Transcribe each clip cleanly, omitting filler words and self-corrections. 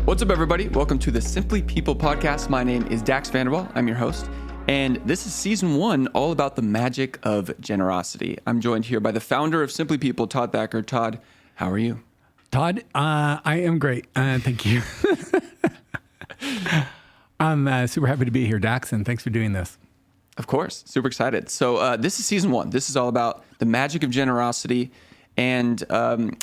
What's up, everybody? Welcome to the Simply People podcast. My name is Dax Vanderwall. I'm your host. And this is season 1, all about the magic of generosity. I'm joined here by the founder of Simply People, Todd Thacker. Todd, how are you? Todd, I am great. Thank you. I'm super happy to be here, Dax, and thanks for doing this. Of course. Super excited. So this is season 1. This is all about the magic of generosity. And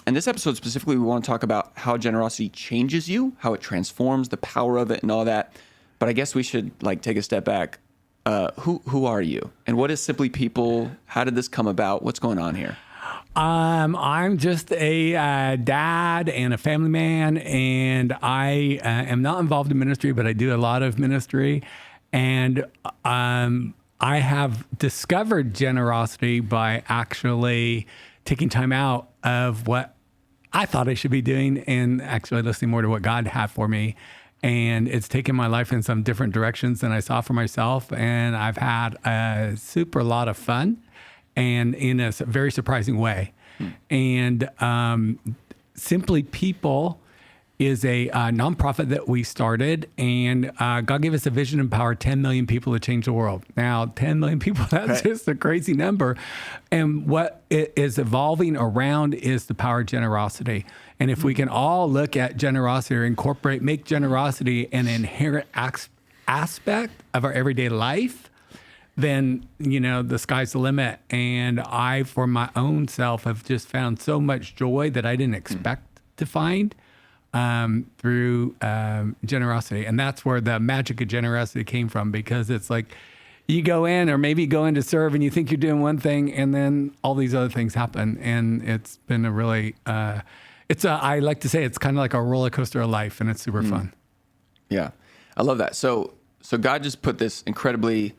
this episode specifically, we want to talk about how generosity changes you, how it transforms, the power of it, and all that. But I guess we should take a step back. Who are you? And what is Simply People? How did this come about? What's going on here? I'm just a dad and a family man, and I am not involved in ministry, but I do a lot of ministry. And I have discovered generosity by actually taking time out of what I thought I should be doing and actually listening more to what God had for me. And it's taken my life in some different directions than I saw for myself. And I've had a super lot of fun and in a very surprising way. And Simply People is a nonprofit that we started, and God gave us a vision to empower 10 million people to change the world. Now, 10 million people, that's just a crazy number. And what it is evolving around is the power of generosity. And if we can all look at generosity or make generosity an inherent aspect of our everyday life, then, the sky's the limit. And I, for my own self, have just found so much joy that I didn't expect to find through generosity. And that's where the magic of generosity came from, because it's like you go in or maybe go in to serve and you think you're doing one thing and then all these other things happen. And it's been a really, I like to say it's kind of like a roller coaster of life, and it's super fun. Yeah, I love that. So God just put this incredibly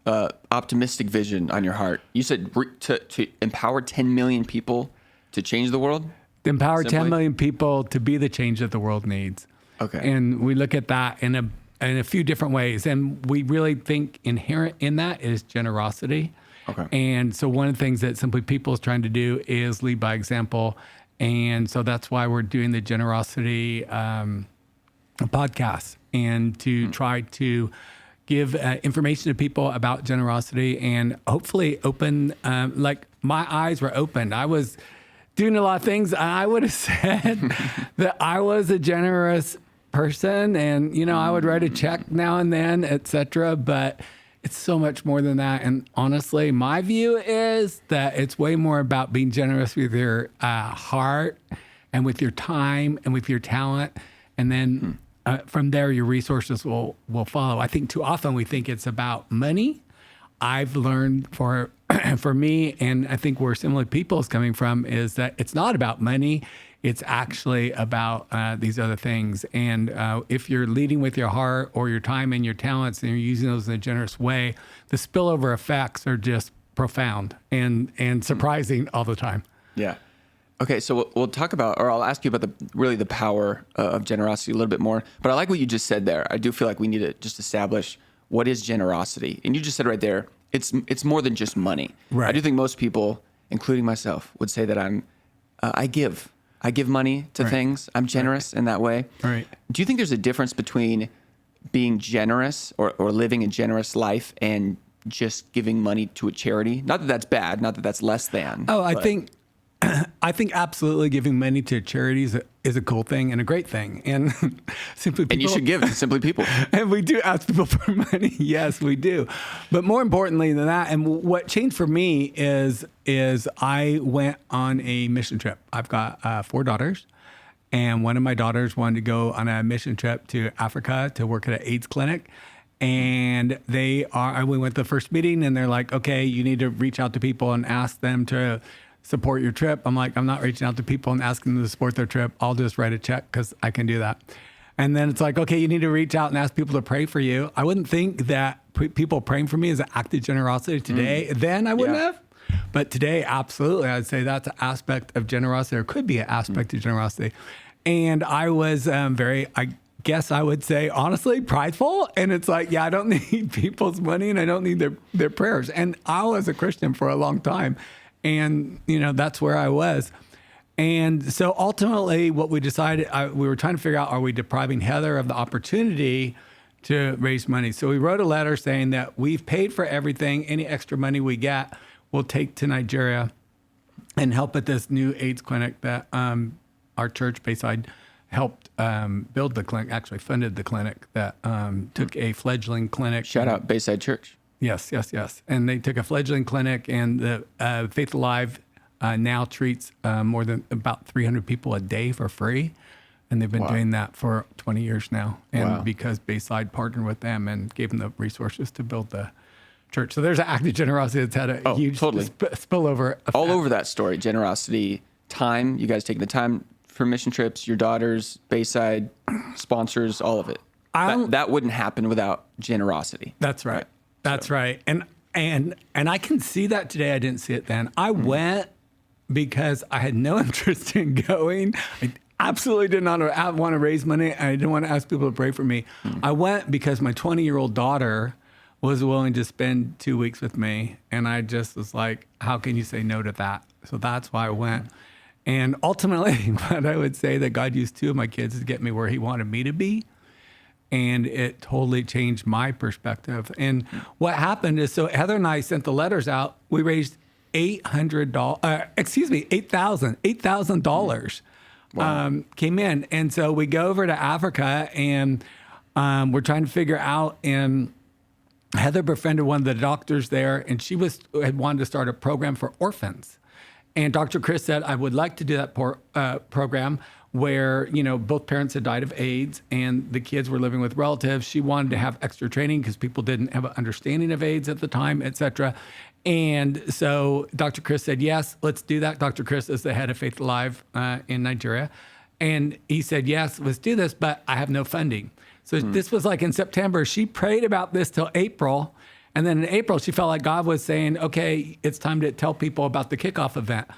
optimistic vision on your heart. You said to empower 10 million people to change the world? Empower Simply? 10 million people to be the change that the world needs. Okay. And we look at that in a few different ways. And we really think inherent in that is generosity. Okay. And so one of the things that Simply People is trying to do is lead by example. And so that's why we're doing the generosity podcast, and to try to give information to people about generosity and hopefully open, my eyes were opened. I was doing a lot of things. I would have said that I was a generous person, and, I would write a check now and then, etc. But it's so much more than that. And honestly, my view is that it's way more about being generous with your heart and with your time and with your talent. And then from there, your resources will follow. I think too often we think it's about money. I've learned for me, and I think where Simply People is coming from, is that it's not about money. It's actually about these other things. And if you're leading with your heart or your time and your talents, and you're using those in a generous way, the spillover effects are just profound and surprising all the time. Yeah. Okay, so we'll talk about, or I'll ask you about the power of generosity a little bit more. But I like what you just said there. I do feel like we need to just establish what is generosity. And you just said right there, it's more than just money. Right. I do think most people, including myself, would say that I give money to things. I'm generous in that way. Right. Do you think there's a difference between being generous or living a generous life and just giving money to a charity? Not that that's bad, not that that's less than. I think absolutely giving money to charities is a cool thing and a great thing. And Simply People. And you should give to Simply People. And we do ask people for money. Yes, we do. But more importantly than that, and what changed for me is I went on a mission trip. I've got 4 daughters. And one of my daughters wanted to go on a mission trip to Africa to work at an AIDS clinic. And we went to the first meeting, and they're like, okay, you need to reach out to people and ask them to support your trip. I'm like, I'm not reaching out to people and asking them to support their trip. I'll just write a check because I can do that. And then it's like, okay, you need to reach out and ask people to pray for you. I wouldn't think that people praying for me is an act of generosity today. Then I wouldn't have. But today, absolutely, I'd say that's an aspect of generosity, or could be an aspect of generosity. And I was I guess I would say, honestly, prideful. And it's like, I don't need people's money, and I don't need their prayers. And I was a Christian for a long time. And, that's where I was. And so ultimately, what we decided, we were trying to figure out, are we depriving Heather of the opportunity to raise money? So we wrote a letter saying that we've paid for everything. Any extra money we get, we'll take to Nigeria and help at this new AIDS clinic that our church, Bayside, helped build the clinic, actually funded the clinic that took a fledgling clinic. Shout out Bayside Church. Yes. And they took a fledgling clinic, and the Faith Alive now treats more than about 300 people a day for free. And they've been doing that for 20 years now. And because Bayside partnered with them and gave them the resources to build the church. So there's an act of generosity that's had a huge spillover effect. All over that story, generosity, time, you guys taking the time for mission trips, your daughters, Bayside, sponsors, all of it. That wouldn't happen without generosity. That's right. That's right. And I can see that today. I didn't see it then. I went because I had no interest in going. I absolutely did not want to raise money. I didn't want to ask people to pray for me. I went because my 20-year-old daughter was willing to spend 2 weeks with me. And I just was like, how can you say no to that? So that's why I went. And ultimately, what I would say that God used 2 of my kids to get me where he wanted me to be. And it totally changed my perspective. And what happened is, so Heather and I sent the letters out. We raised $8,000 came in. And so we go over to Africa, and we're trying to figure out, and Heather befriended one of the doctors there, and she had wanted to start a program for orphans. And Dr. Chris said, I would like to do that program where, both parents had died of AIDS and the kids were living with relatives. She wanted to have extra training because people didn't have an understanding of AIDS at the time, et cetera. And so Dr. Chris said, yes, let's do that. Dr. Chris is the head of Faith Alive in Nigeria. And he said, yes, let's do this, but I have no funding. So this was like in September. She prayed about this till April. And then in April, she felt like God was saying, okay, it's time to tell people about the kickoff event.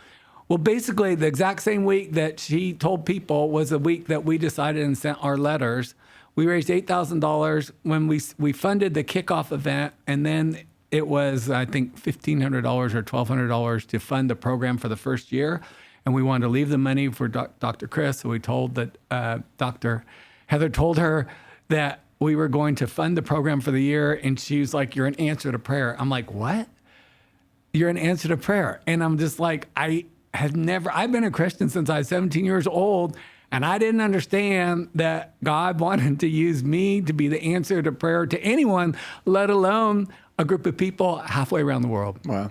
Well, basically, the exact same week that she told people was the week that we decided and sent our letters. We raised $8,000 when we funded the kickoff event. And then it was, I think, $1,500 or $1,200 to fund the program for the first year. And we wanted to leave the money for Dr. Chris. So we told that Dr. Heather told her that we were going to fund the program for the year. And she was like, you're an answer to prayer. I'm like, what? You're an answer to prayer. And I'm just like, I've been a Christian since I was 17 years old. And I didn't understand that God wanted to use me to be the answer to prayer to anyone, let alone a group of people halfway around the world. Wow.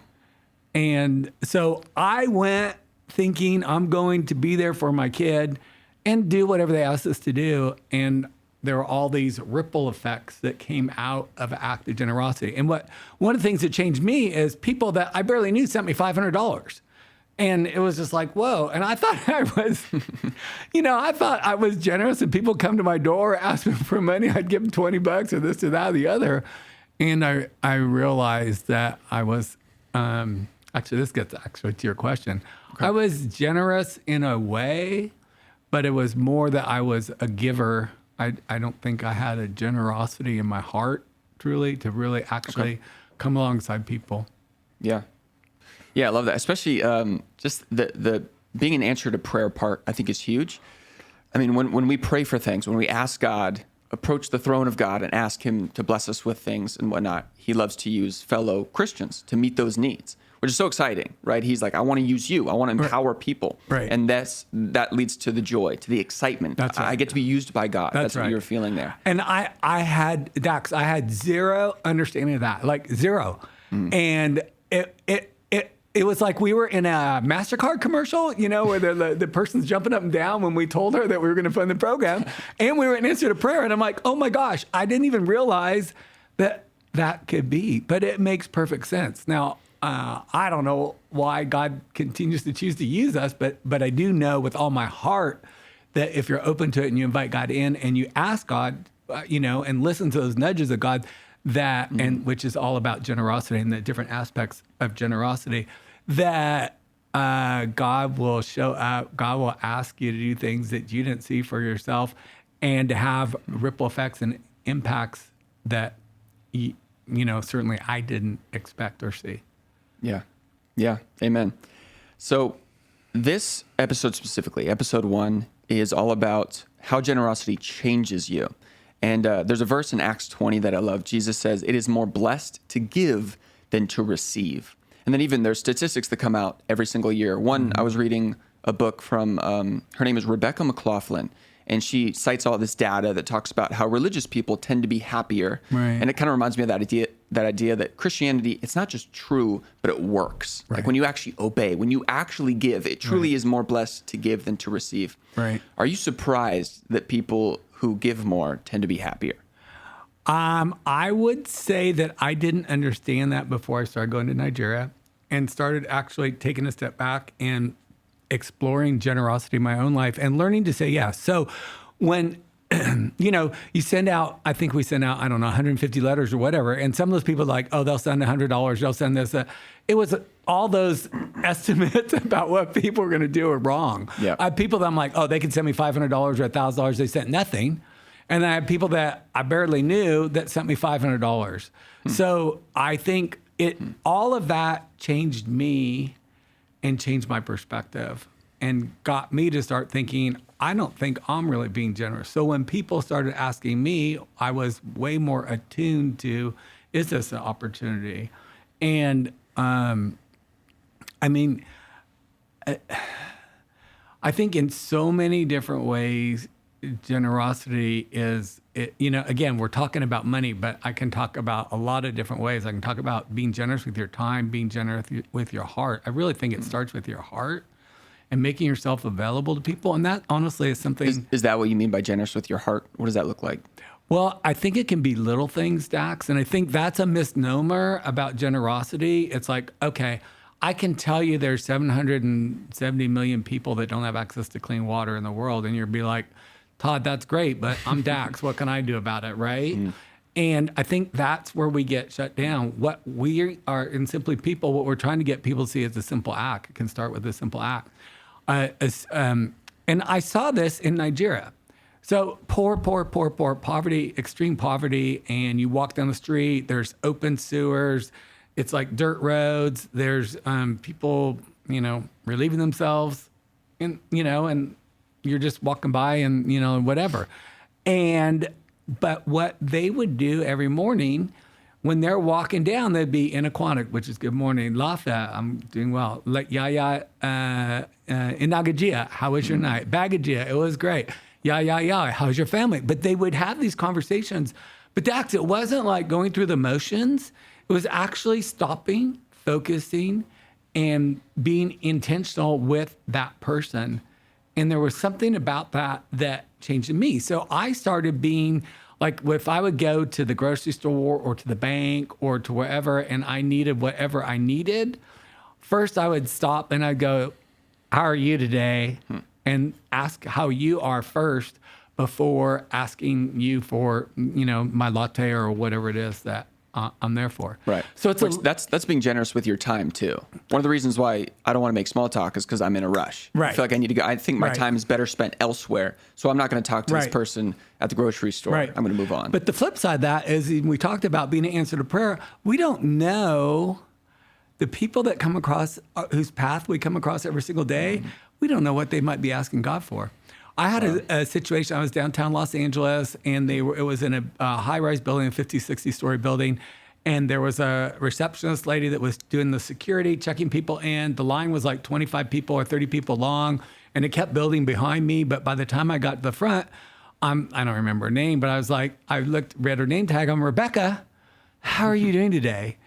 And so I went thinking I'm going to be there for my kid and do whatever they asked us to do. And there were all these ripple effects that came out of act of generosity. And one of the things that changed me is people that I barely knew sent me $500. And it was just like, whoa. And I thought I was generous, and people come to my door, ask me for money. I'd give them $20 or this or that or the other. And I realized that I was, actually, this gets to your question. Okay. I was generous in a way, but it was more that I was a giver. I don't think I had a generosity in my heart, truly, to really actually come alongside people. Yeah. Yeah, I love that. Especially just the being an answer to prayer part, I think is huge. I mean, when we pray for things, when we ask God, approach the throne of God and ask him to bless us with things and whatnot, he loves to use fellow Christians to meet those needs, which is so exciting, right? He's like, I want to use you. I want to empower people. Right. And that leads to the joy, to the excitement. That's right. I get to be used by God. That's right. What you're feeling there. And I had zero understanding of that, like zero. And it was like we were in a MasterCard commercial, where the person's jumping up and down when we told her that we were going to fund the program. And we were in answer to prayer. And I'm like, oh my gosh, I didn't even realize that could be. But it makes perfect sense. Now, I don't know why God continues to choose to use us, but I do know with all my heart that if you're open to it and you invite God in and you ask God, and listen to those nudges of God, and which is all about generosity and the different aspects of generosity, that God will show up. God will ask you to do things that you didn't see for yourself, and to have ripple effects and impacts that certainly I didn't expect or see. Yeah. Amen. So this episode specifically, episode 1, is all about how generosity changes you. And there's a verse in Acts 20 that I love. Jesus says, "It is more blessed to give than to receive." And then even there's statistics that come out every single year. One, I was reading a book from, her name is Rebecca McLaughlin, and she cites all this data that talks about how religious people tend to be happier. Right. And it kind of reminds me of that idea that Christianity, it's not just true, but it works. Right. Like when you actually obey, when you actually give, it truly is more blessed to give than to receive. Right. Are you surprised that people who give more tend to be happier? I would say that I didn't understand that before I started going to Nigeria and started actually taking a step back and exploring generosity in my own life and learning to say yes. So when, you send out, I think we send out, 150 letters or whatever. And some of those people are like, oh, they'll send $100. They'll send this. It was all those estimates about what people were going to do are wrong. Yeah. I have people that I'm like, oh, they can send me $500 or $1,000. They sent nothing. And I have people that I barely knew that sent me $500. So I think all of that changed me and changed my perspective and got me to start thinking, I don't think I'm really being generous. So when people started asking me, I was way more attuned to, is this an opportunity? And I think in so many different ways, generosity is, again, we're talking about money, but I can talk about a lot of different ways. I can talk about being generous with your time, being generous with your heart. I really think it starts with your heart and making yourself available to people. And that honestly is something. Is that what you mean by generous with your heart? What does that look like? Well, I think it can be little things, Dax. And I think that's a misnomer about generosity. It's like, okay, I can tell you there's 770 million people that don't have access to clean water in the world. And you'll be like, Todd, that's great, but I'm Dax. What can I do about it, right? And I think that's where we get shut down. What we are in Simply People, what we're trying to get people to see is a simple act. It can start with a simple act. And I saw this in Nigeria. So poor, poverty, extreme poverty, and you walk down the street, there's open sewers, it's like dirt roads, there's people, relieving themselves, and you're just walking by and, whatever. But what they would do every morning when they're walking down, they'd be in Aquatic, which is good morning. Lafa, I'm doing well. Like Yaya, Inagajia, how was your night? Bagajia, it was great. Yeah, how's your family? But they would have these conversations. But Dax, it wasn't like going through the motions. It was actually stopping, focusing, and being intentional with that person. And there was something about that changed me. So I started being like, if I would go to the grocery store or to the bank or to wherever, and I needed whatever I needed, first I would stop and I'd go, how are you today? And ask how you are first before asking you for, my latte or whatever it is that I'm there for. Right. So that's being generous with your time too. One of the reasons why I don't want to make small talk is because I'm in a rush. Right. I feel like I need to go. I think my Right. time is better spent elsewhere. So I'm not going to talk to this Right. person at the grocery store. Right. I'm going to move on. But the flip side of that is we talked about being an answer to prayer. We don't know the people that come across, whose path we come across every single day. We don't know what they might be asking God for. I had a situation. I was downtown Los Angeles, and it was in a high-rise building, a 50, 60-story building, and there was a receptionist lady that was doing the security, checking people in. The line was like 25 people or 30 people long, and it kept building behind me. But by the time I got to the front, I don't remember her name, but I was like, read her name tag. I'm Rebecca. How are you doing today?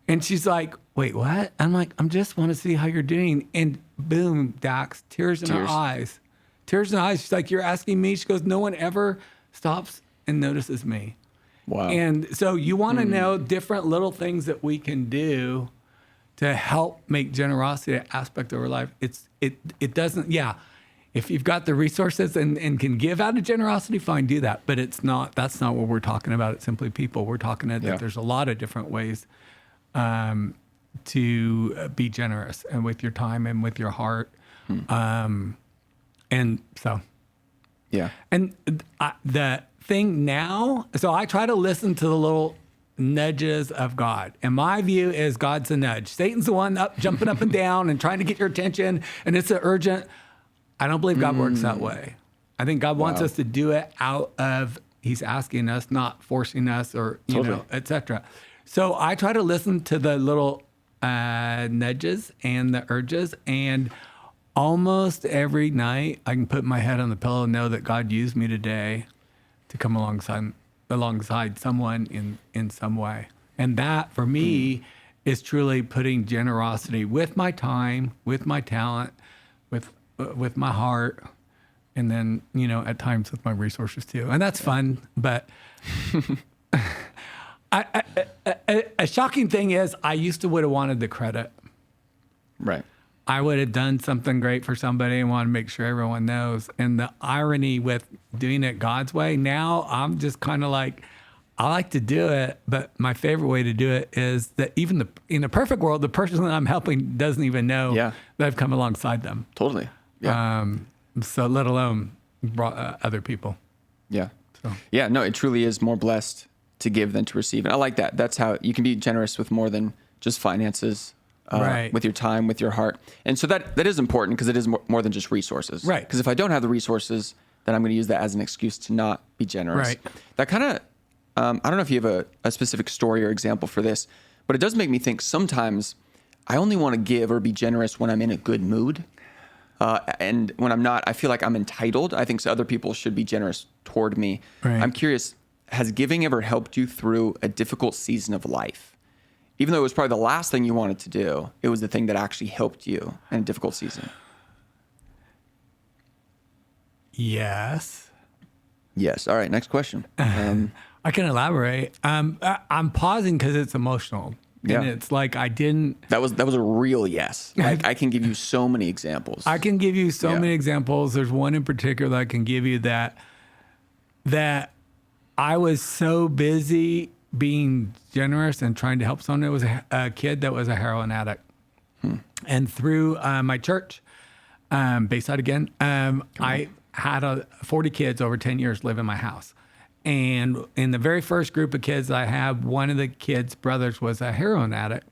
And she's like, wait, what? I'm like, I just want to see how you're doing. And boom, Dax, tears in her eyes. Tears in her eyes. She's like, you're asking me? She goes, no one ever stops and notices me. Wow. And so you want to know different little things that we can do to help make generosity an aspect of our life. It doesn't, if you've got the resources and can give out of generosity, fine, do that. But that's not what we're talking about at Simply People. We're talking that there's a lot of different ways to be generous and with your time and with your heart. And so, yeah. And the thing now, so I try to listen to the little nudges of God. And my view is God's a nudge. Satan's the one up, jumping up and down and trying to get your attention, and it's an urgent. I don't believe God works that way. I think God wants us to do it out of, he's asking us, not forcing us or, you know, et cetera. So I try to listen to the little nudges and the urges, and almost every night I can put my head on the pillow and know that God used me today to come alongside someone in some way. And that for me is truly putting generosity with my time, with my talent, with my heart, and then, you know, at times with my resources too. And that's fun, but a shocking thing is I used to would have wanted the credit. Right. I would have done something great for somebody and want to make sure everyone knows. And the irony with doing it God's way, now I'm just kind of like, I like to do it, but my favorite way to do it is that even in the perfect world, the person that I'm helping doesn't even know that I've come alongside them. Totally. Yeah. So let alone other people. Yeah. Yeah, no, it truly is more blessed to give than to receive. And I like that. That's how you can be generous with more than just finances. With your time, with your heart. And so that is important because it is more than just resources. Right. Because if I don't have the resources, then I'm going to use that as an excuse to not be generous. Right. That kind of, I don't know if you have a specific story or example for this, but it does make me think sometimes I only want to give or be generous when I'm in a good mood. And when I'm not, I feel like I'm entitled. I think so other people should be generous toward me. Right. I'm curious, has giving ever helped you through a difficult season of life? Even though it was probably the last thing you wanted to do, it was the thing that actually helped you in a difficult season. Yes. Yes. All right. Next question. I can elaborate. I'm pausing because it's emotional. Yeah. And it's like I didn't. That was a real yes. Like I can give you so many examples. I can give you so many examples. There's one in particular that I can give you that I was so busy being generous and trying to help someone. It was a kid that was a heroin addict. And through my church, Bayside again, I had 40 kids over 10 years live in my house. And in the very first group of kids I had, one of the kids' brothers was a heroin addict.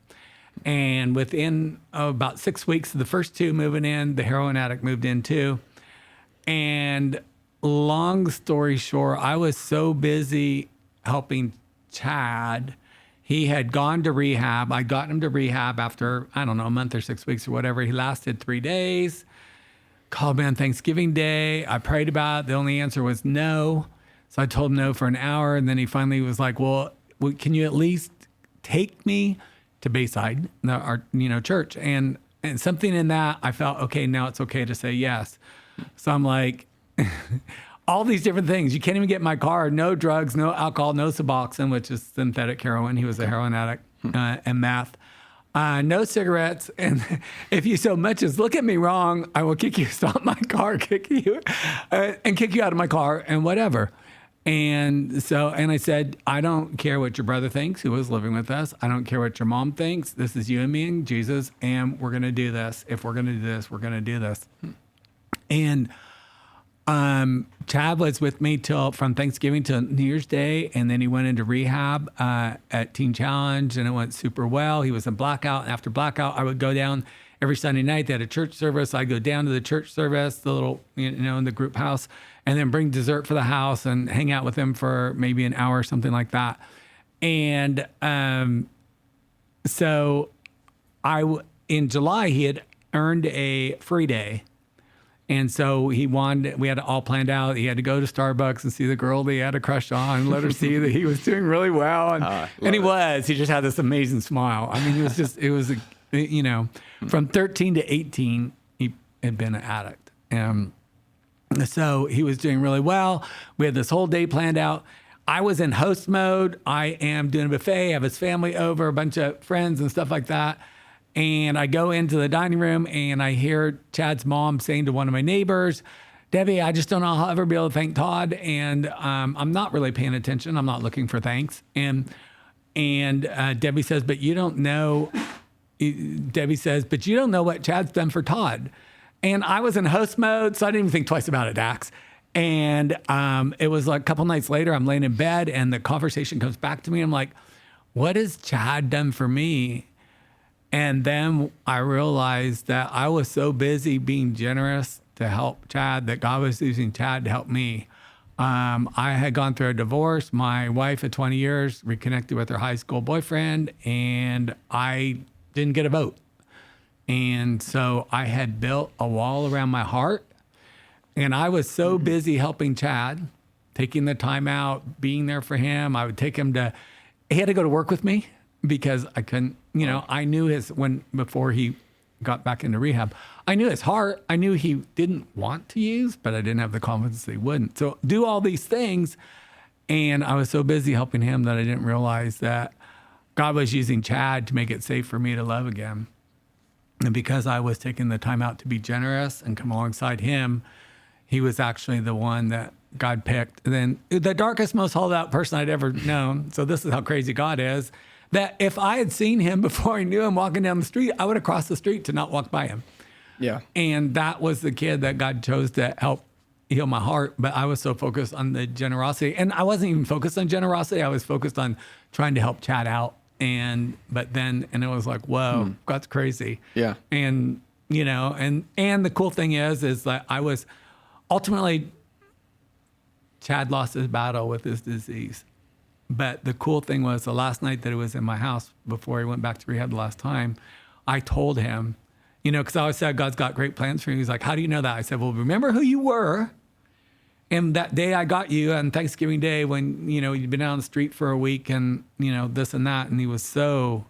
And within about 6 weeks of the first two moving in, the heroin addict moved in too. And long story short, I was so busy helping Chad. He had gone to rehab. I'd gotten him to rehab after, I don't know, a month or 6 weeks or whatever. He lasted 3 days. Called me on Thanksgiving Day. I prayed about it. The only answer was no. So I told him no for an hour. And then he finally was like, well, can you at least take me to Bayside, our church? And something in that, I felt, okay, now it's okay to say yes. So I'm like, all these different things. You can't even get in my car. No drugs, no alcohol, no Suboxone, which is synthetic heroin. He was a heroin addict, and meth. No cigarettes. And if you so much as look at me wrong, I will kick you, stop my car, kick you, and kick you out of my car and whatever. And I said, I don't care what your brother thinks, who was living with us. I don't care what your mom thinks. This is you and me and Jesus, and we're going to do this. If we're going to do this, we're going to do this. And Chad was with me from Thanksgiving to New Year's Day, and then he went into rehab at Teen Challenge, and it went super well. He was in blackout, and after blackout, I would go down every Sunday night. They had a church service. I'd go down to the church service, the little, in the group house, and then bring dessert for the house and hang out with him for maybe an hour or something like that. And so in July, he had earned a free day. And so we had it all planned out. He had to go to Starbucks and see the girl that he had a crush on, let her see that he was doing really well. And he just had this amazing smile. I mean, from 13 to 18, he had been an addict. So he was doing really well. We had this whole day planned out. I was in host mode. I am doing a buffet, have his family over, a bunch of friends and stuff like that. And I go into the dining room and I hear Chad's mom saying to one of my neighbors, Debbie, I just don't know how I'll ever be able to thank Todd. And I'm not really paying attention. I'm not looking for thanks. And Debbie says, but you don't know what Chad's done for Todd. And I was in host mode, so I didn't even think twice about it, Dax. And it was like a couple nights later, I'm laying in bed and the conversation comes back to me. I'm like, what has Chad done for me? And then I realized that I was so busy being generous to help Chad that God was using Chad to help me. I had gone through a divorce. My wife of 20 years reconnected with her high school boyfriend, and I didn't get a vote. And so I had built a wall around my heart, and I was so busy helping Chad, taking the time out, being there for him. I would take him he had to go to work with me because I couldn't, I knew before he got back into rehab, I knew his heart. I knew he didn't want to use, but I didn't have the confidence that he wouldn't. So do all these things. And I was so busy helping him that I didn't realize that God was using Chad to make it safe for me to love again. And because I was taking the time out to be generous and come alongside him, he was actually the one that God picked. And then the darkest, most hollowed out person I'd ever known. So this is how crazy God is. That if I had seen him before I knew him walking down the street, I would have crossed the street to not walk by him. Yeah. And that was the kid that God chose to help heal my heart. But I was so focused on the generosity. And I wasn't even focused on generosity. I was focused on trying to help Chad out. And it was like, whoa, God's crazy. Yeah. And, and the cool thing is that I was ultimately, Chad lost his battle with his disease. But the cool thing was the last night that he was in my house before he went back to rehab the last time, I told him, because I always said, God's got great plans for you. He's like, how do you know that? I said, well, remember who you were. And that day I got you on Thanksgiving Day when, you'd been out on the street for a week and, this and that. And he was so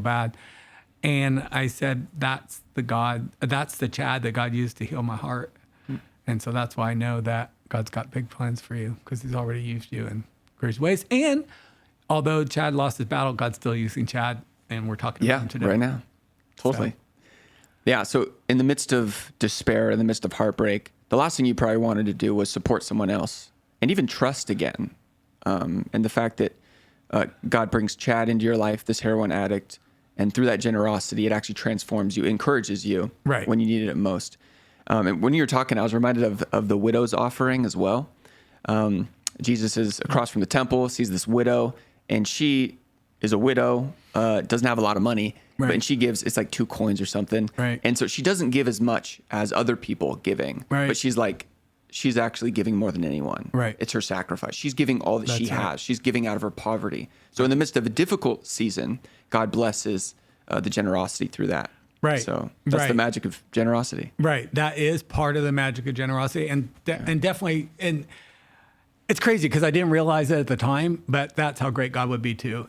bad. And I said, that's the Chad that God used to heal my heart. And so that's why I know that God's got big plans for you because he's already used you in great ways. And although Chad lost his battle, God's still using Chad, and we're talking about him today. Right now. Totally. So in the midst of despair, in the midst of heartbreak, the last thing you probably wanted to do was support someone else and even trust again. And the fact that God brings Chad into your life, this heroin addict, and through that generosity, it actually transforms you, encourages you when you needed it most. And when you were talking, I was reminded of the widow's offering as well. Jesus is across from the temple, sees this widow, and she is a widow, doesn't have a lot of money, and she gives, it's like 2 coins or something. Right. And so she doesn't give as much as other people giving, but she's actually giving more than anyone. Right. It's her sacrifice. She's giving all that she has. She's giving out of her poverty. So in the midst of a difficult season, God blesses the generosity through that. Right. So that's the magic of generosity. Right. That is part of the magic of generosity. And definitely, and it's crazy because I didn't realize it at the time, but that's how great God would be too.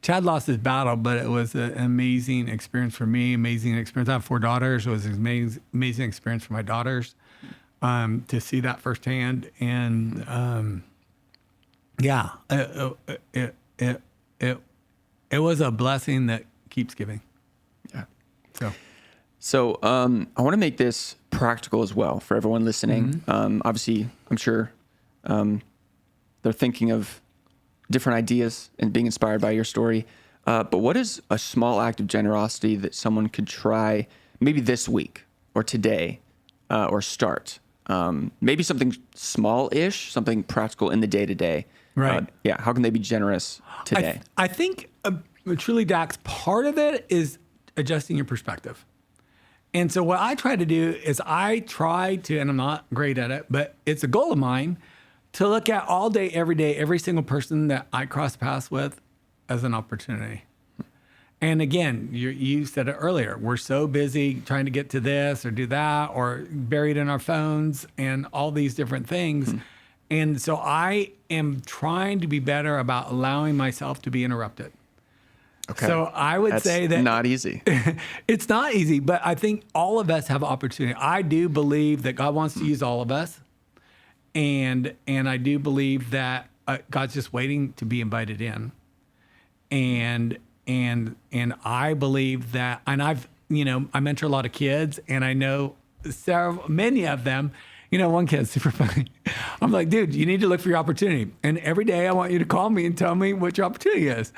Chad lost his battle, but it was an amazing experience for me, amazing experience. I have 4 daughters. It was an amazing experience for my daughters to see that firsthand. And it was a blessing that keeps giving. Yeah. So I want to make this practical as well for everyone listening. Obviously, I'm sure they're thinking of different ideas and being inspired by your story. But what is a small act of generosity that someone could try maybe this week or today or start? Maybe something small-ish, something practical in the day-to-day. Right. How can they be generous today? I think truly, Dax, part of it is adjusting your perspective. And so what I try to do is and I'm not great at it, but it's a goal of mine to look at all day, every single person that I cross paths with as an opportunity. And again, you said it earlier, we're so busy trying to get to this or do that or buried in our phones and all these different things. And so I am trying to be better about allowing myself to be interrupted. Okay. So I would say that not easy. It's not easy, but I think all of us have opportunity. I do believe that God wants to use all of us. And I do believe that God's just waiting to be invited in. And I believe that, and I mentor a lot of kids, and I know many of them. One kid's super funny. I'm like, dude, you need to look for your opportunity. And every day I want you to call me and tell me what your opportunity is.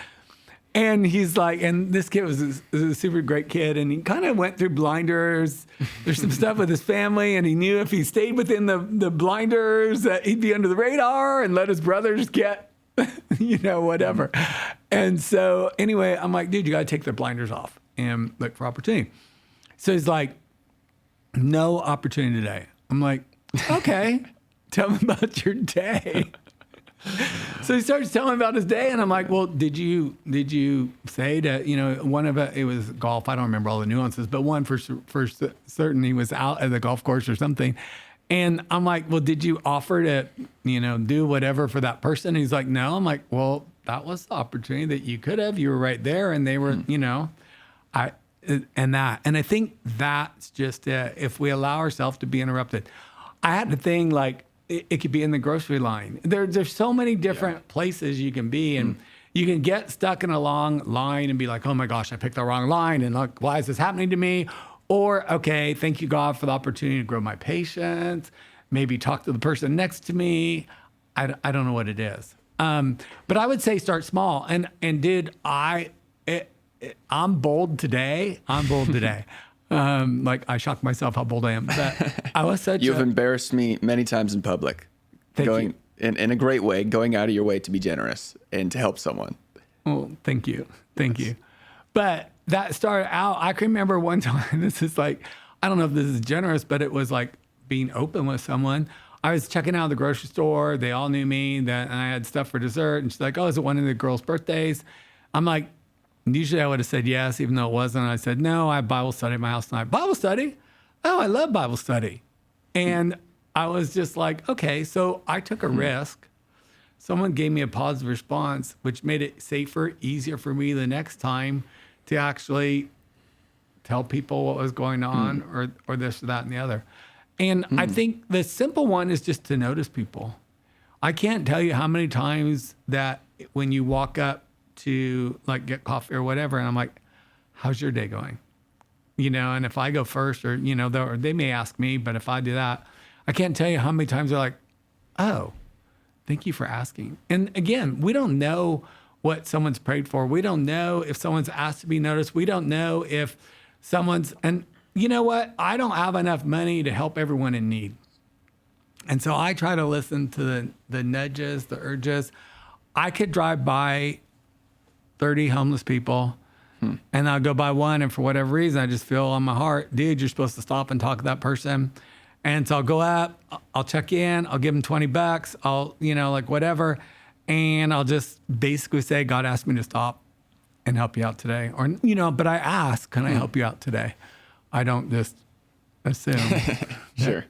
And he's like, and this kid was a super great kid, and he kind of went through blinders. There's some stuff with his family, and he knew if he stayed within the blinders that he'd be under the radar and let his brothers get, whatever. And so anyway, I'm like, dude, you got to take the blinders off and look for opportunity. So he's like, no opportunity today. I'm like, okay, tell me about your day. So he starts telling about his day, and I'm like, well, did you say to, one of it was golf. I don't remember all the nuances, but one for certain, he was out at the golf course or something. And I'm like, well, did you offer to, do whatever for that person? And he's like, no. I'm like, well, that was the opportunity that you could have. You were right there, and they were, and I think that's just if we allow ourselves to be interrupted. I had to think like, it could be in the grocery line. There's so many different places you can be, and you can get stuck in a long line and be like, oh my gosh, I picked the wrong line, and like, why is this happening to me? Or, okay, thank you, God, for the opportunity to grow my patience, maybe talk to the person next to me. I don't know what it is. But I would say start small. And I'm bold today. Like I shocked myself how bold I am. But I was such You've embarrassed me many times in public. Thank you. In a great way, going out of your way to be generous and to help someone. Well, thank you. But that started out, I can remember one time, this is like, I don't know if this is generous, but it was like being open with someone. I was checking out of the grocery store. They all knew me, and I had stuff for dessert. And she's like, oh, is it one of the girls' birthdays? I'm like, usually I would have said yes, even though it wasn't. I said, no, I have Bible study at my house tonight. Bible study? Oh, I love Bible study. And I was just like, okay, so I took a risk. Someone gave me a positive response, which made it safer, easier for me the next time to actually tell people what was going on or this or that and the other. And I think the simple one is just to notice people. I can't tell you how many times that when you walk up to like get coffee or whatever, and I'm like, how's your day going? And if I go first or, they may ask me, but if I do that, I can't tell you how many times they're like, oh, thank you for asking. And again, we don't know what someone's prayed for. We don't know if someone's asked to be noticed. We don't know if someone's, and you know what? I don't have enough money to help everyone in need. And so I try to listen to the nudges, the urges. I could drive by 30 homeless people and I'll go by one. And for whatever reason, I just feel on my heart, dude, you're supposed to stop and talk to that person. And so I'll go up, I'll check in, I'll give them $20. I'll, like whatever. And I'll just basically say, God asked me to stop and help you out today. Or, but I ask, can I help you out today? I don't just assume. Sure.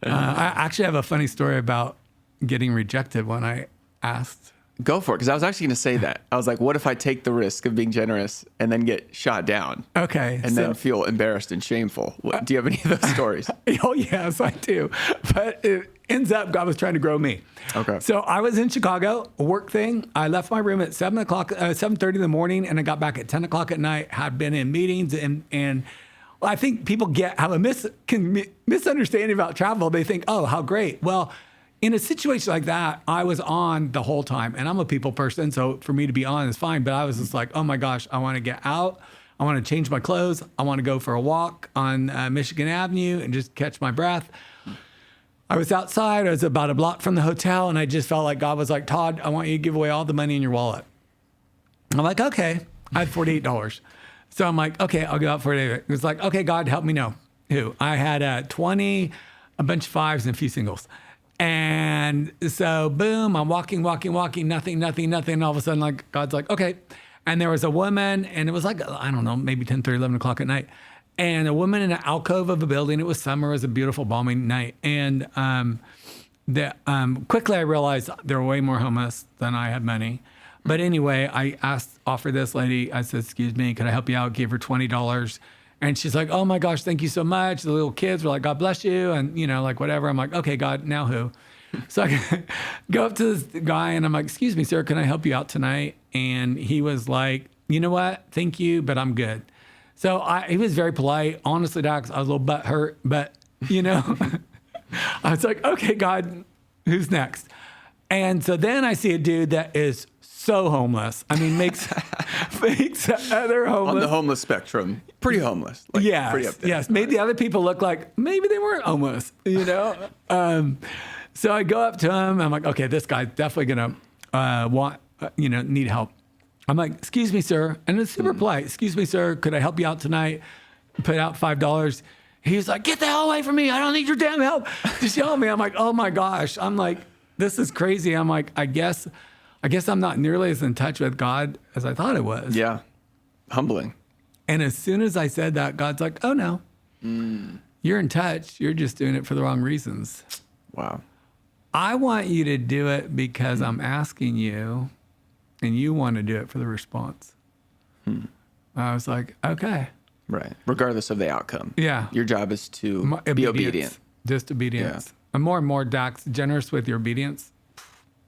I actually have a funny story about getting rejected when I asked. Go for it, because I was actually going to say that. I was like, what if I take the risk of being generous and then get shot down? Okay. And then feel embarrassed and shameful. Do you have any of those stories? Oh, yes, I do. But it ends up God was trying to grow me. Okay. So I was in Chicago, a work thing. I left my room at 7:30 in the morning, and I got back at 10 o'clock at night. Had been in meetings, and I think people have a misunderstanding about travel. They think, oh, how great. Well, in a situation like that, I was on the whole time, and I'm a people person, so for me to be on is fine. But I was just like, oh my gosh, I want to get out. I want to change my clothes. I want to go for a walk on Michigan Avenue and just catch my breath. I was outside. I was about a block from the hotel, and I just felt like God was like, Todd, I want you to give away all the money in your wallet. I'm like, okay. I had $48. So I'm like, okay, I'll go out for it. It was like, okay, God, help me know who. I had 20, a bunch of fives, and a few singles. And so, boom, I'm walking, nothing. And all of a sudden, like, God's like, okay. And there was a woman, and it was like, I don't know, maybe 10:30, 11 o'clock at night. And a woman in an alcove of a building. It was summer. It was a beautiful, balmy night. And quickly I realized there were way more homeless than I had money. But anyway, I offered this lady, I said, excuse me, could I help you out? Gave her $20. And she's like, oh my gosh, thank you so much. The little kids were like, God bless you. And, like whatever. I'm like, okay, God, now who? So I go up to this guy and I'm like, excuse me, sir, can I help you out tonight? And he was like, you know what? Thank you, but I'm good. So he was very polite. Honestly, Doc, I was a little butthurt, but, I was like, okay, God, who's next? And so then I see a dude that is so homeless. I mean, makes other homeless. On the homeless spectrum, pretty homeless. Like, Yes, pretty up there. yes. Made the other people look like maybe they weren't homeless, you know? So I go up to him. I'm like, okay, this guy's definitely going to need help. I'm like, excuse me, sir. And it's super polite. Excuse me, sir. Could I help you out tonight? Put out $5. He's like, get the hell away from me. I don't need your damn help. Just yell at me. I'm like, oh my gosh. I'm like, this is crazy. I'm like, I guess I'm not nearly as in touch with God as I thought I was. Yeah. Humbling. And as soon as I said that, God's like, oh no, you're in touch. You're just doing it for the wrong reasons. Wow. I want you to do it because I'm asking you, and you want to do it for the response. I was like, okay. Right. Regardless of the outcome. Yeah. Your job is to be obedient. Just obedience. Yeah. And more and more, Dax, generous with your obedience.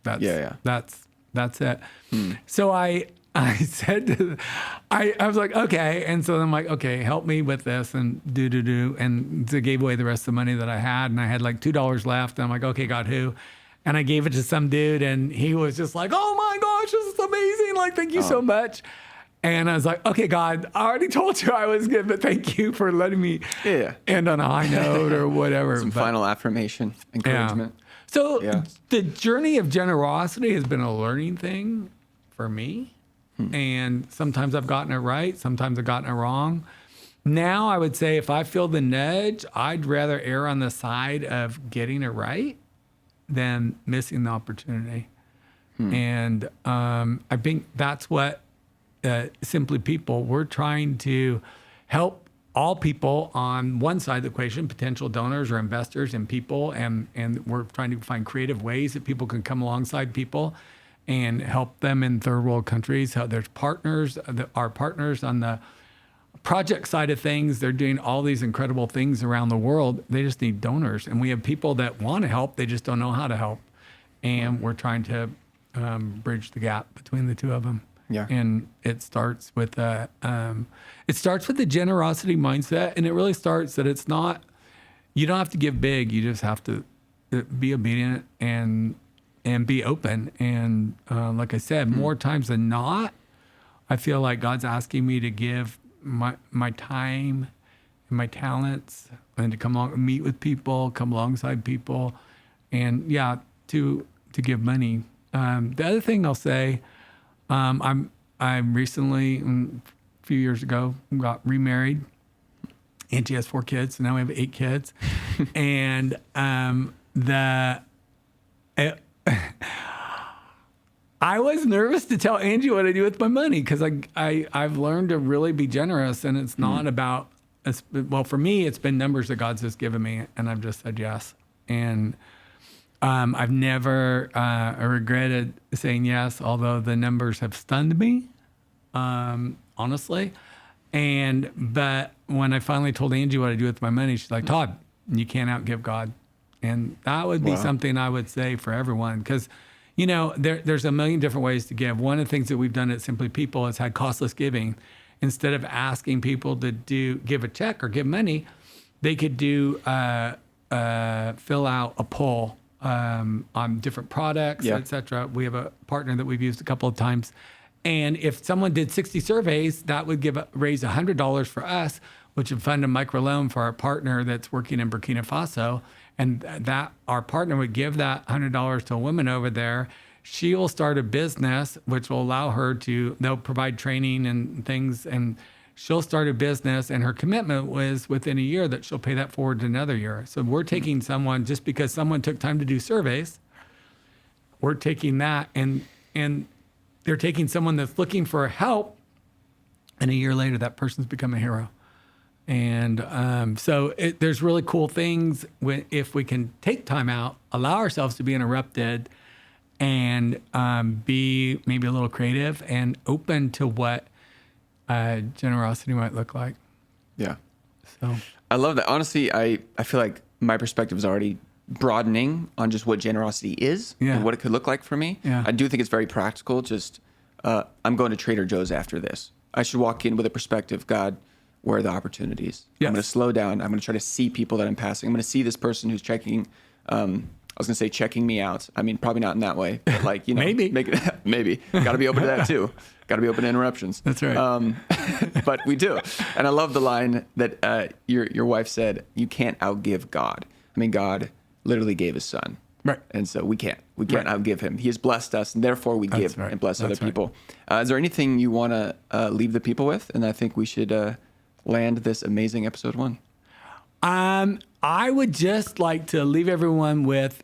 That's it. So I said, I was like, okay. And so I'm like, okay, help me with this and do. And so I gave away the rest of the money that I had. And I had like $2 left. And I'm like, okay, God, who? And I gave it to some dude. And he was just like, oh my gosh, this is amazing. Like, thank you so much. And I was like, okay, God, I already told you I was good, but thank you for letting me end on a high note or whatever. Some final affirmation, encouragement. Yeah. So the journey of generosity has been a learning thing for me. And sometimes I've gotten it right. Sometimes I've gotten it wrong. Now I would say if I feel the nudge, I'd rather err on the side of getting it right than missing the opportunity. And I think that's what Simply People, we're trying to help all people on one side of the equation, potential donors or investors and people, and we're trying to find creative ways that people can come alongside people and help them in third world countries. There's partners, our partners on the project side of things. They're doing all these incredible things around the world. They just need donors. And we have people that want to help, they just don't know how to help. And we're trying to bridge the gap between the two of them. Yeah. And it starts with the generosity mindset, and it really starts that it's not, you don't have to give big, you just have to be obedient and be open. And like I said, more times than not, I feel like God's asking me to give my time and my talents and to come along and meet with people, come alongside people, and to give money. The other thing I'll say, I recently, a few years ago, got remarried. Angie has 4 kids, so now we have 8 kids. And I was nervous to tell Angie what I do with my money because I've learned to really be generous, and it's not about, well, for me, it's been numbers that God's just given me, and I've just said yes. And I've never regretted saying yes, although the numbers have stunned me, honestly. But when I finally told Angie what I do with my money, she's like, Todd, you can't outgive God. And that would be something I would say for everyone, because, there's a million different ways to give. One of the things that we've done at Simply People is had costless giving. Instead of asking people to give a check or give money, they could fill out a poll on different products, et cetera. We have a partner that we've used a couple of times. And if someone did 60 surveys, that would raise $100 for us, which would fund a microloan for our partner that's working in Burkina Faso. And that our partner would give that $100 to a woman over there. She will start a business, which will allow her they'll provide training and things, and she'll start a business, and her commitment was within a year that she'll pay that forward to another year. So we're taking someone, just because someone took time to do surveys, we're taking that, and they're taking someone that's looking for help, and a year later, that person's become a hero. And so there's really cool things if we can take time out, allow ourselves to be interrupted, and be maybe a little creative and open to what generosity might look like. Yeah. So I love that. Honestly, I feel like my perspective is already broadening on just what generosity is and what it could look like for me. Yeah. I do think it's very practical. Just I'm going to Trader Joe's after this. I should walk in with a perspective, God, where are the opportunities? Yes. I'm going to slow down. I'm going to try to see people that I'm passing. I'm going to see this person who's checking a was going to say checking me out. I mean, probably not in that way, but like, Maybe. maybe. Got to be open to that too. Got to be open to interruptions. That's right. But we do. And I love the line that your wife said, you can't outgive God. I mean, God literally gave his son. Right. And so we can't outgive him. He has blessed us, and therefore we give and bless other people. Is there anything you want to leave the people with? And I think we should land this amazing episode 1. I would just like to leave everyone with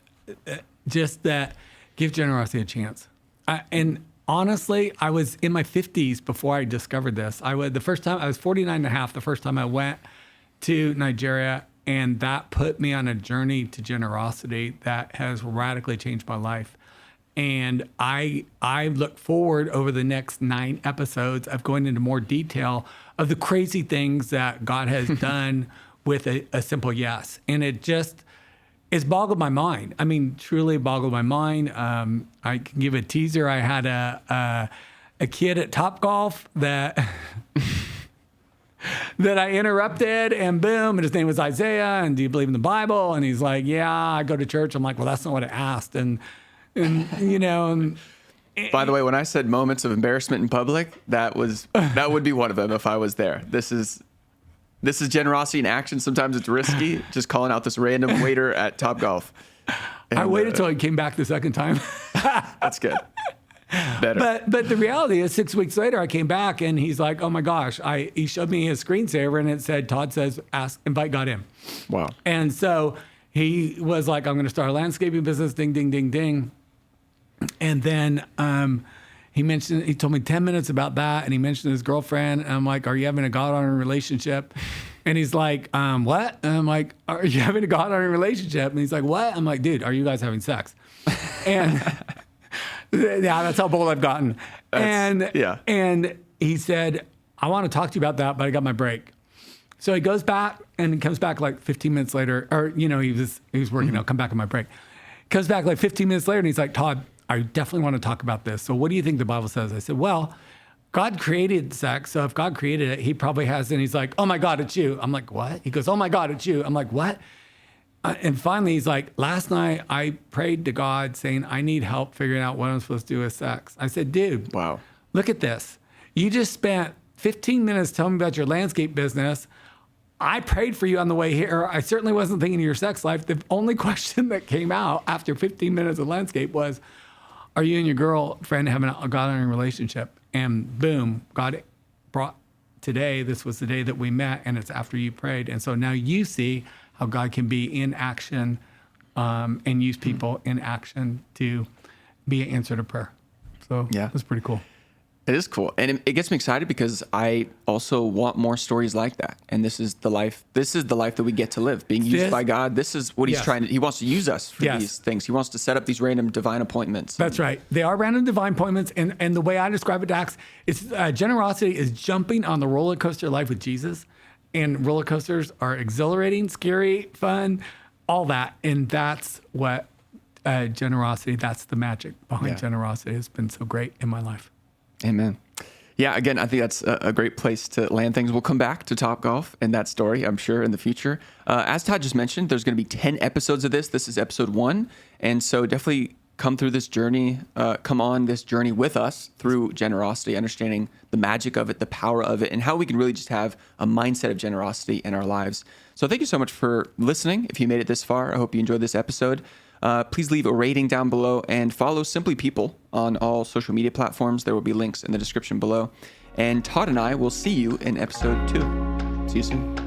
just that: give generosity a chance. And honestly, I was in my 50s before I discovered this. The first time I was 49 and a half. The first time I went to Nigeria. And that put me on a journey to generosity that has radically changed my life. And I look forward over the next 9 episodes of going into more detail of the crazy things that God has done with a simple yes. And it's boggled my mind. I mean, truly boggled my mind. I can give a teaser. I had a kid at Topgolf that... that I interrupted, and boom, and his name was Isaiah, and do you believe in the Bible? And he's like, yeah, I go to church. I'm like, well, that's not what I asked. And by the way, when I said moments of embarrassment in public, that would be one of them if I was there. This is generosity in action. Sometimes it's risky, just calling out this random waiter at Topgolf. I waited till he came back the second time. That's good. Better. But the reality is 6 weeks later, I came back and he's like, oh my gosh, he showed me his screensaver and it said, Todd says, invite God in. Wow. And so he was like, I'm going to start a landscaping business, ding, ding, ding, ding. And then he told me 10 minutes about that. And he mentioned his girlfriend. And I'm like, are you having a God-honoring relationship? And he's like, what? And I'm like, are you having a God-honoring relationship? And he's like, what? I'm like, dude, are you guys having sex? And... yeah, that's how bold I've gotten. And he said, I want to talk to you about that, but I got my break. So he goes back and he comes back like 15 minutes later, or, he was working out, come back on my break. Comes back like 15 minutes later and he's like, Todd, I definitely want to talk about this. So what do you think the Bible says? I said, well, God created sex. So if God created it, he probably has. And he's like, oh my God, it's you. I'm like, what? He goes, oh my God, it's you. I'm like, what? And finally, he's like, last night I prayed to God saying, I need help figuring out what I'm supposed to do with sex. I said, dude, wow, look at this. You just spent 15 minutes telling me about your landscape business. I prayed for you on the way here. I certainly wasn't thinking of your sex life. The only question that came out after 15 minutes of landscape was, are you and your girlfriend having a God-honoring relationship? And boom, God brought today. This was the day that we met, and it's after you prayed. And so now you see how God can be in action and use people in action to be an answer to prayer. So yeah, that's pretty cool. It is cool. And it gets me excited because I also want more stories like that. And this is the life that we get to live, being used by God. This is what he's he wants to use us for these things. He wants to set up these random divine appointments. That's right. They are random divine appointments. And the way I describe it, Dax, it's generosity is jumping on the roller coaster of life with Jesus. And roller coasters are exhilarating, scary, fun, all that. And that's what generosity, that's the magic behind generosity. Has been so great in my life. Amen. Yeah, again, I think that's a great place to land things. We'll come back to Topgolf and that story, I'm sure, in the future. As Todd just mentioned, there's going to be 10 episodes of this. This is episode 1. And so definitely come through this journey, come on this journey with us through generosity, understanding the magic of it, the power of it, and how we can really just have a mindset of generosity in our lives. So thank you so much for listening. If you made it this far, I hope you enjoyed this episode. Please leave a rating down below and follow Simply People on all social media platforms. There will be links in the description below. And Todd and I will see you in episode 2. See you soon.